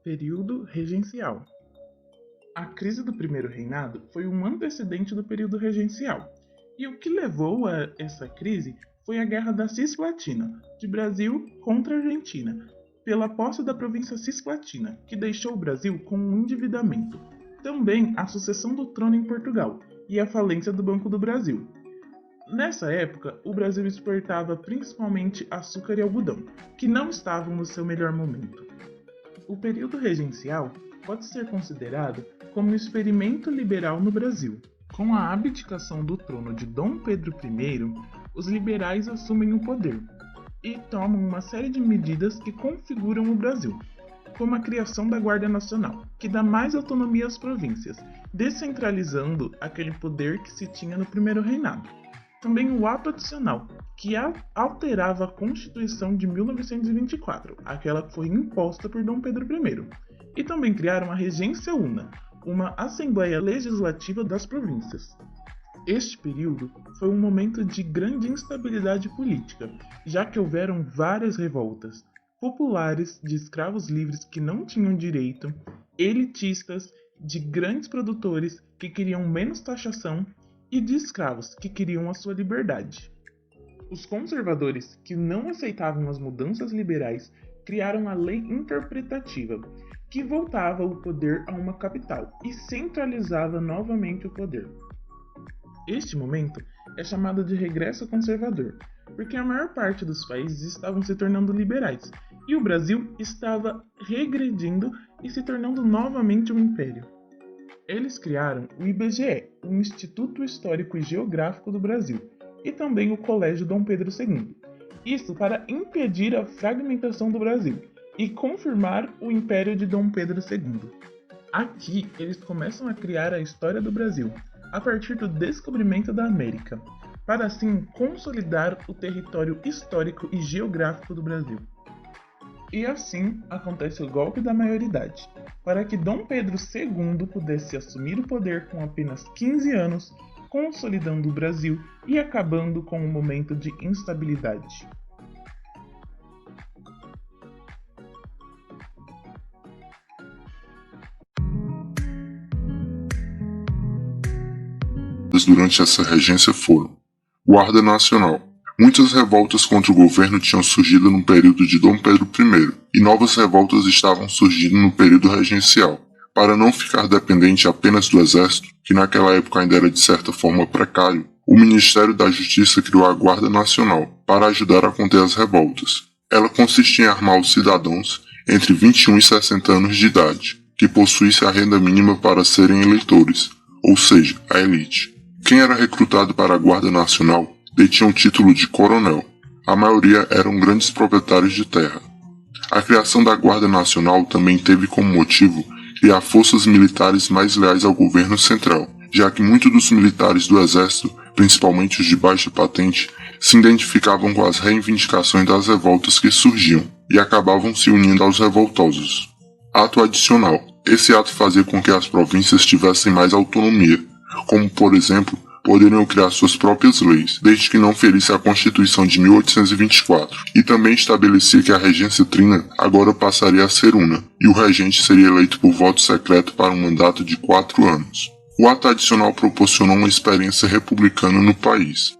Período regencial. A crise do primeiro reinado foi um antecedente do período regencial, e o que levou a essa crise foi a Guerra da Cisplatina, de Brasil contra a Argentina, pela posse da província Cisplatina, que deixou o Brasil com um endividamento. Também a sucessão do trono em Portugal e a falência do Banco do Brasil. Nessa época, o Brasil exportava principalmente açúcar e algodão, que não estavam no seu melhor momento. O período regencial pode ser considerado como um experimento liberal no Brasil. Com a abdicação do trono de Dom Pedro I, os liberais assumem o poder e tomam uma série de medidas que configuram o Brasil, como a criação da Guarda Nacional, que dá mais autonomia às províncias, descentralizando aquele poder que se tinha no primeiro reinado. Também o Ato Adicional, que alterava a Constituição de 1924, aquela que foi imposta por Dom Pedro I. E também criaram a Regência Una, uma Assembleia Legislativa das províncias. Este período foi um momento de grande instabilidade política, já que houveram várias revoltas populares de escravos livres que não tinham direito, elitistas, de grandes produtores que queriam menos taxação e de escravos que queriam a sua liberdade. Os conservadores, que não aceitavam as mudanças liberais, criaram a Lei Interpretativa, que voltava o poder a uma capital e centralizava novamente o poder. Este momento é chamado de regresso conservador, porque a maior parte dos países estavam se tornando liberais, e o Brasil estava regredindo e se tornando novamente um império. Eles criaram o IBGE, o Instituto Histórico e Geográfico do Brasil, e também o Colégio Dom Pedro II. Isso para impedir a fragmentação do Brasil e confirmar o Império de Dom Pedro II. Aqui, eles começam a criar a história do Brasil, a partir do descobrimento da América, para assim consolidar o território histórico e geográfico do Brasil. E assim acontece o golpe da maioridade, para que Dom Pedro II pudesse assumir o poder com apenas 15 anos, consolidando o Brasil e acabando com um momento de instabilidade. Durante essa regência foram: Guarda Nacional. Muitas revoltas contra o governo tinham surgido no período de Dom Pedro I, e novas revoltas estavam surgindo no período regencial. Para não ficar dependente apenas do exército, que naquela época ainda era de certa forma precário, o Ministério da Justiça criou a Guarda Nacional para ajudar a conter as revoltas. Ela consistia em armar os cidadãos entre 21 e 60 anos de idade, que possuíssem a renda mínima para serem eleitores, ou seja, a elite. Quem era recrutado para a Guarda Nacional detinham o título de coronel. A maioria eram grandes proprietários de terra. A criação da Guarda Nacional também teve como motivo criar forças militares mais leais ao governo central, já que muitos dos militares do exército, principalmente os de baixa patente, se identificavam com as reivindicações das revoltas que surgiam e acabavam se unindo aos revoltosos. Ato adicional. Esse ato fazia com que as províncias tivessem mais autonomia, como, por exemplo, poderiam criar suas próprias leis, desde que não ferisse a Constituição de 1824, e também estabelecia que a regência trina agora passaria a ser una, e o regente seria eleito por voto secreto para um mandato de 4 anos. O ato adicional proporcionou uma experiência republicana no país.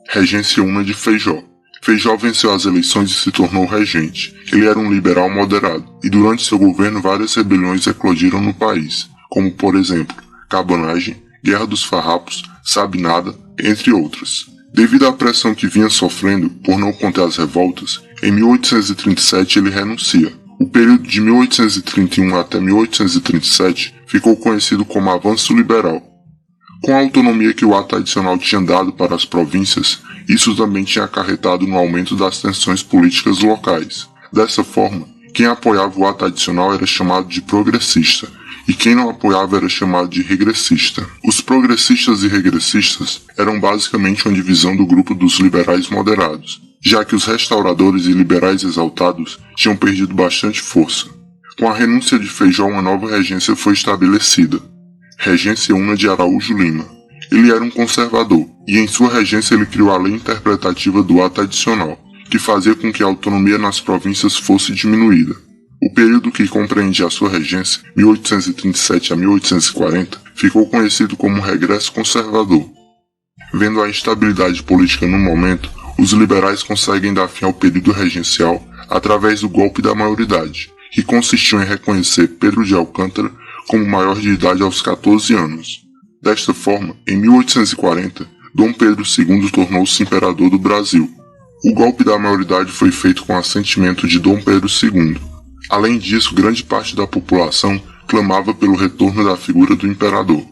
Regência una de Feijó. Feijó venceu as eleições e se tornou regente. Ele era um liberal moderado, e durante seu governo várias rebeliões eclodiram no país, como por exemplo, Cabanagem, Guerra dos Farrapos, Sabinada, entre outras. Devido à pressão que vinha sofrendo por não conter as revoltas, em 1837 ele renuncia. O período de 1831 até 1837 ficou conhecido como Avanço Liberal. Com a autonomia que o ato adicional tinha dado para as províncias, isso também tinha acarretado no aumento das tensões políticas locais. Dessa forma, quem apoiava o ato adicional era chamado de progressista, e quem não apoiava era chamado de regressista. Os progressistas e regressistas eram basicamente uma divisão do grupo dos liberais moderados, já que os restauradores e liberais exaltados tinham perdido bastante força. Com a renúncia de Feijó, uma nova regência foi estabelecida, Regência Una de Araújo Lima. Ele era um conservador, e em sua regência ele criou a lei interpretativa do ato adicional, que fazia com que a autonomia nas províncias fosse diminuída. O período que compreende a sua regência, 1837 a 1840, ficou conhecido como Regresso Conservador. Vendo a instabilidade política no momento, os liberais conseguem dar fim ao período regencial através do golpe da maioridade, que consistiu em reconhecer Pedro de Alcântara como maior de idade aos 14 anos. Desta forma, em 1840, Dom Pedro II tornou-se imperador do Brasil. O golpe da maioridade foi feito com assentimento de Dom Pedro II. Além disso, grande parte da população clamava pelo retorno da figura do imperador.